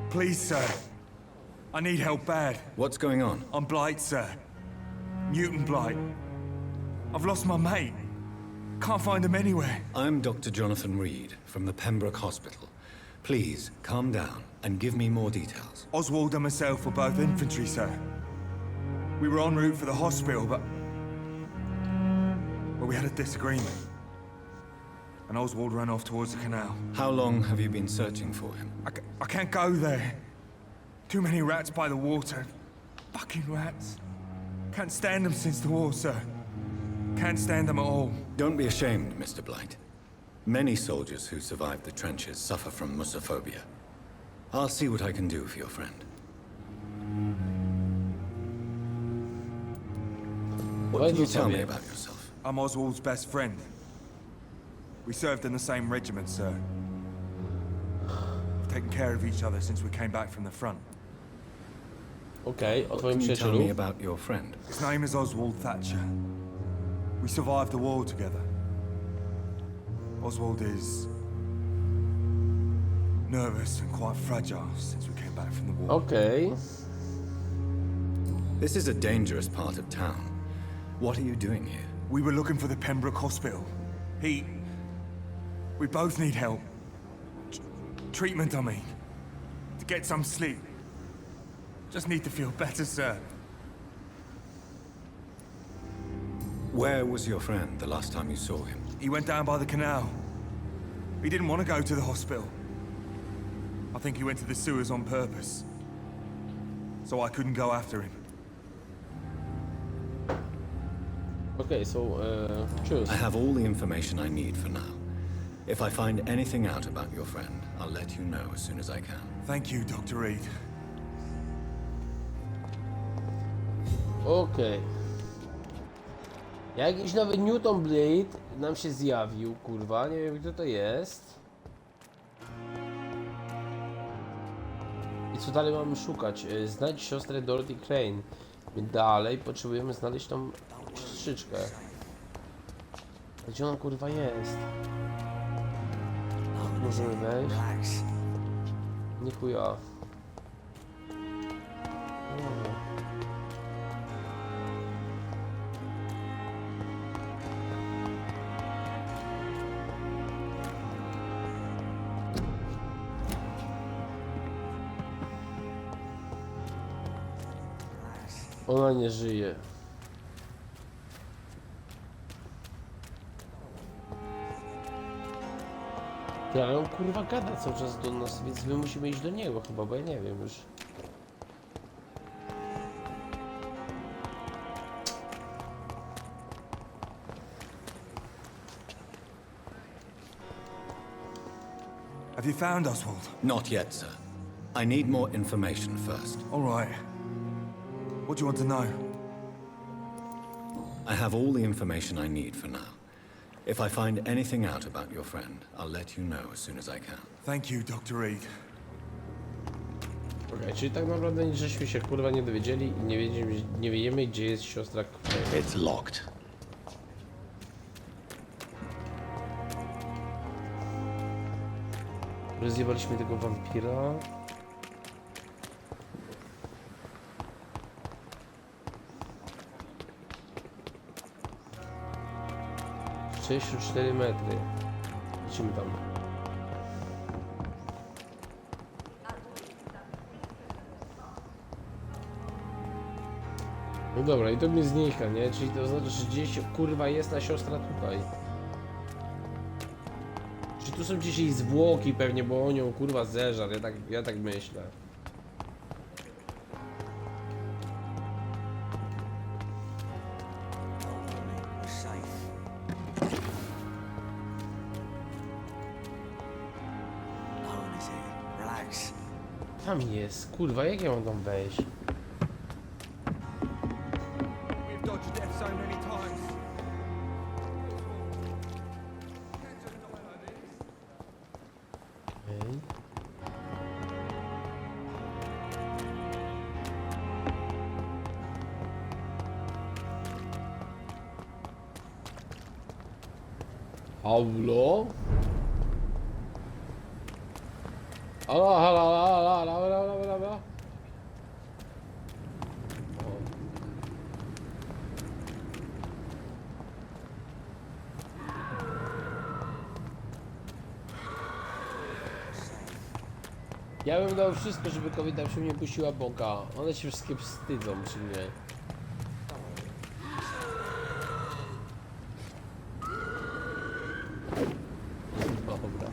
Please, sir. I need help bad. What's going on? I'm Blight, sir. Newton Blight. I've lost my mate. Can't find him anywhere. I'm Dr. Jonathan Reed from the Pembroke Hospital. Please, calm down and give me more details. Oswald and myself were both infantry, sir. We were en route for the hospital, but... Well, we had a disagreement. And Oswald ran off towards the canal. How long have you been searching for him? I can't go there. Too many rats by the water. Fucking rats. Can't stand them since the war, sir. Can't stand them at all. Don't be ashamed, Mr. Blight. Many soldiers who survived the trenches suffer from musophobia. I'll see what I can do for your friend. What can you tell me about yourself? I'm Oswald's best friend. We served in the same regiment, sir. taken care of each other since we came back from the front. Okej, o twoim Can you tell me przyjacielu. about your friend? His name is Oswald Thatcher. We survived the war together. Oswald is nervous and quite fragile since we came back from the war. Okej. This is a dangerous part of town. What are you doing here? We were looking for the Pembroke Hospital. We both need help. Treatment, I mean. To get some sleep. Just need to feel better, sir. Where was your friend the last time you saw him? He went down by the canal. He didn't want to go to the hospital. I think he went to the sewers on purpose. So I couldn't go after him. Okej, so, choose. I have all the information I need for now. If I find anything out about your friend, I'll let you know as soon as I can. Thank you, Dr. Reed. Okej. Jakiś nowy Newton Blade nam się zjawił, kurwa, nie wiem kto to jest. I co dalej mamy szukać? Znajdź siostrę Dorothy Crane. My dalej potrzebujemy znaleźć tą siostrzyczkę. Gdzie ona kurwa jest? Możemy wejść? Nie chuja. Ona nie żyje. Ja on kurwa gada cały czas do nas, więc my musimy iść do niego chyba, bo ja nie wiem już. Have you found Oswald? Not yet, sir. I need more information first. All right. What do you want to know? I have all the information I need for now. If I find anything out about your friend, I'll let you know as soon as I can. Thank you, Dr. Reed. Okej, czyli tak naprawdę nic żeśmy się kurwa nie dowiedzieli i nie wiemy gdzie jest siostra. It's locked. Rozjebaliśmy tego wampira. ...64 metry. Lecimy tam. No dobra, i to mnie znika, nie? Czyli to znaczy, że gdzieś kurwa jest ta siostra tutaj. Czyli tu są gdzieś jej zwłoki pewnie, bo on ją kurwa zeżar, ja tak myślę. Tam jest, kurwa, jak ja mam tam wejść? We've dodged death so many times. Okej. Halo? Halo. Ja bym dał wszystko, żeby kobieta się nie puściła boka. One się wszystkie wstydzą przy mnie. Dobra.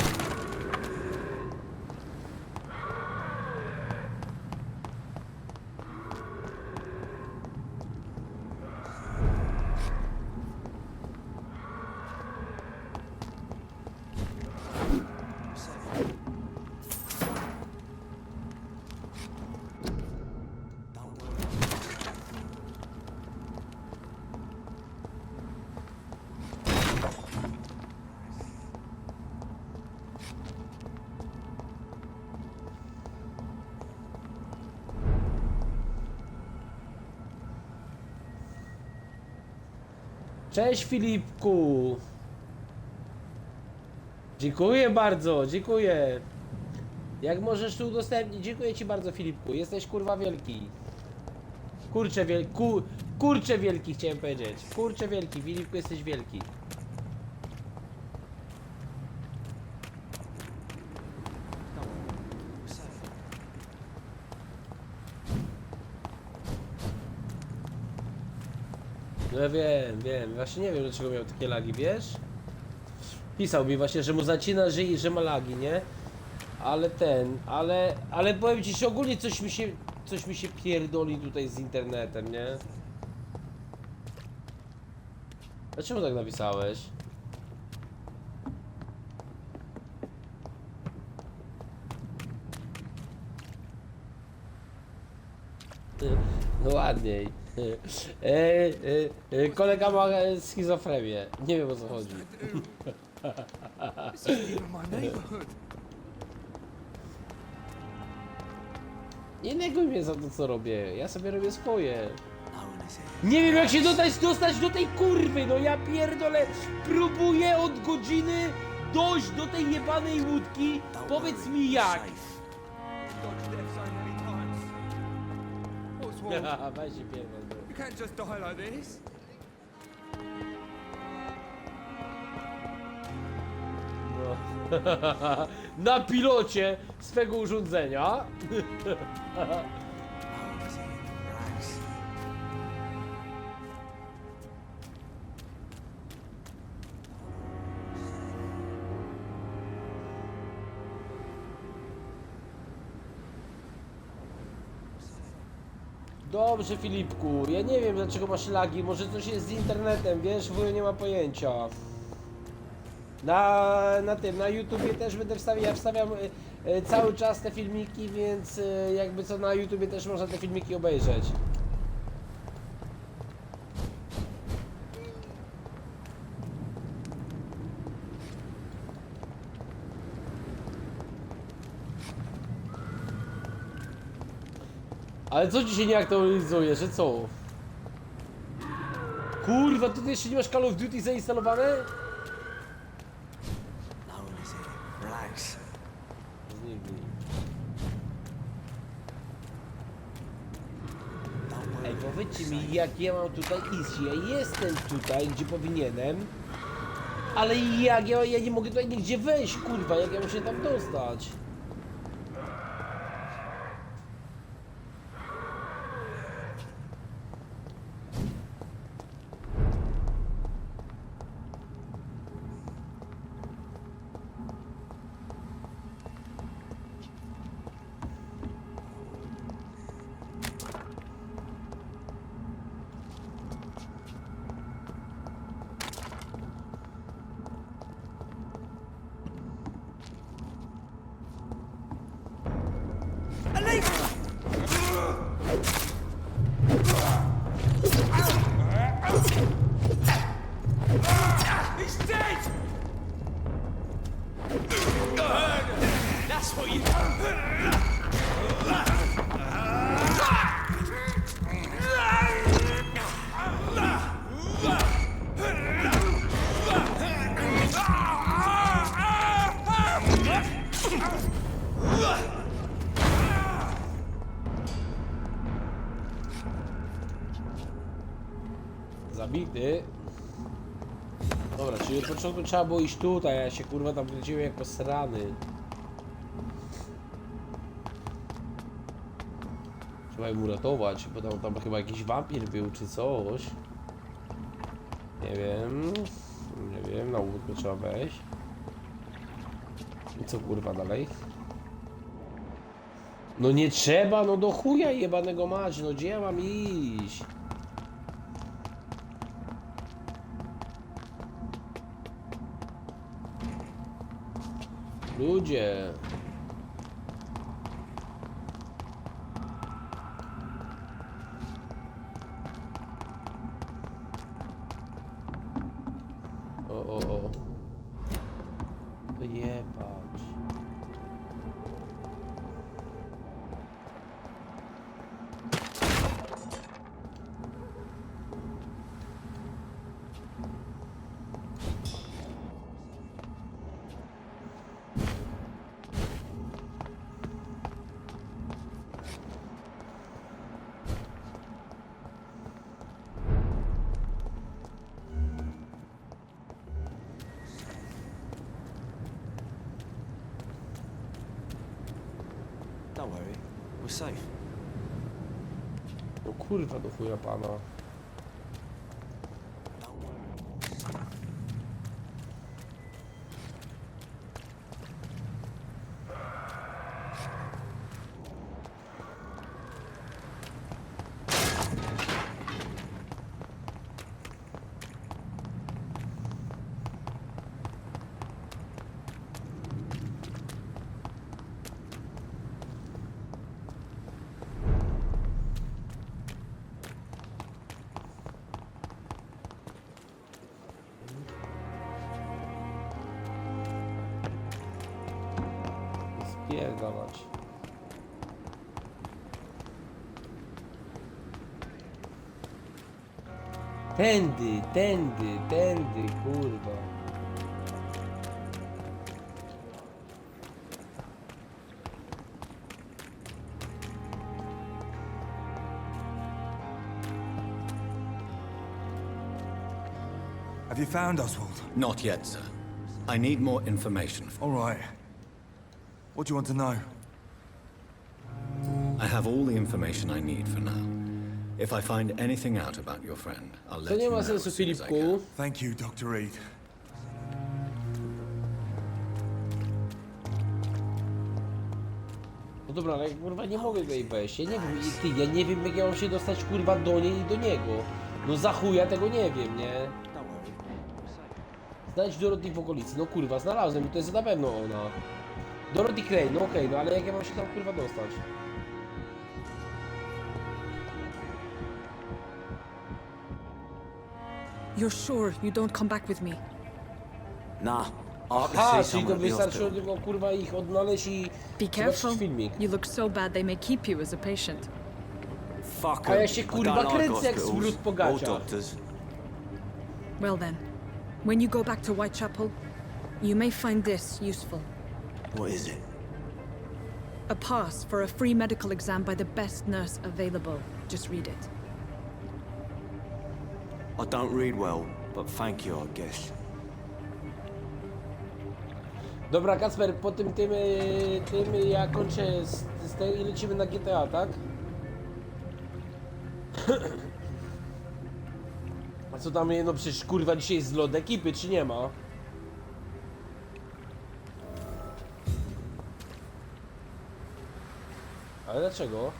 Cześć Filipku. Dziękuję bardzo, dziękuję. Jak możesz tu udostępnić? Dziękuję ci bardzo Filipku. Jesteś kurwa wielki. Kurcze wielki chciałem powiedzieć. Kurcze wielki, Filipku jesteś wielki. No ja wiem, właśnie nie wiem dlaczego miał takie lagi, wiesz? Pisał mi właśnie, że mu zacina żyje i że ma lagi, nie? Ale powiem ci, że ogólnie coś mi się pierdoli tutaj z internetem, nie? Dlaczego tak napisałeś? No ładniej. Kolega ma schizofrenię. Nie wiem o co chodzi. Nie neguj mnie za to co robię. Ja sobie robię swoje. Nie wiem jak się dostać do tej kurwy. No ja pierdolę. Próbuję od godziny dojść do tej jebanej łódki. Powiedz mi jak. Weź się pierdol. You can't just die like this. No. Na pilocie swego urządzenia. Dobrze Filipku, ja nie wiem dlaczego masz lagi, może coś jest z internetem, wiesz, wujo nie ma pojęcia. Na YouTubie też będę wstawiał, ja wstawiam cały czas te filmiki, więc jakby co na YouTubie też można te filmiki obejrzeć. Ale co ci się nie aktualizuje, że co? Kurwa, ty jeszcze nie masz Call of Duty zainstalowane? Relax. Ej, powiedzcie mi, jak ja mam tutaj iść? Ja jestem tutaj, gdzie powinienem. Ale jak ja nie mogę tutaj nigdzie wejść, kurwa, jak ja muszę tam dostać? He's dead! That's what you... Zabity. Dobra, czyli od początku trzeba było iść tutaj, a ja się kurwa tam kręciłem jak posrany. Trzeba im uratować, bo tam chyba jakiś wampir był czy coś. Nie wiem, na łódkę trzeba wejść. I co kurwa dalej? No nie trzeba, no do chuja jebanego mać, no gdzie ja mam iść? Ludzie. O. Jebać. We're safe. O kurwa do chuja pana. Spierdalać. Tędy, kurwa. Have you found Oswald? Not yet, sir. I need more information. All right. What do you want to know? I have all the information I need for now. If I find anything out about your friend, I'll let To nie you ma know sensu, as soon as I Filipku. can. Thank you, Dr. Reed. No dobra, ale kurwa nie mogę go jej wejść. Ja nie wiem, ja nie wiem jak ja mam się dostać kurwa do niej i do niego. No za chuja tego nie wiem, nie? Znajdź Dorothy w okolicy. No kurwa, znalazłem i to jest na pewno ona. Dorothy Crane, no okej, no ale jak ja mam się tam kurwa dostać? You're sure you don't come back with me? Nah. I Aha, see czyli someone to at the wystarczy hospital. tylko kurwa ich odnaleźć i Be careful. zobaczyć filmik. You look so bad they may keep you as a patient. Fuck A ja 'em. się I kurwa don't like kręcę jak hospitals smród po or gaciach. doctors. Well then, when you go back to Whitechapel, you may find this useful. What is it? A pass for a free medical exam by the best nurse available. Just read it. I don't read well, but thank you, I guess. Dobra, Kacper, po tym ja kończę z tej i lecimy na GTA, tak? A co tam, no przecież kurwa dzisiaj jest zlot ekipy, czy nie ma? Ale dlaczego?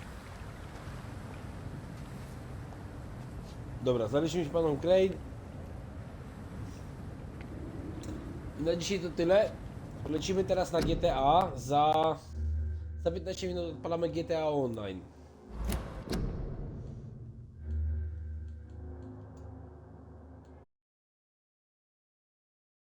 Dobra, znaleźliśmy paną Crane. Na dzisiaj to tyle. Lecimy teraz na GTA za 15 minut odpalamy GTA Online.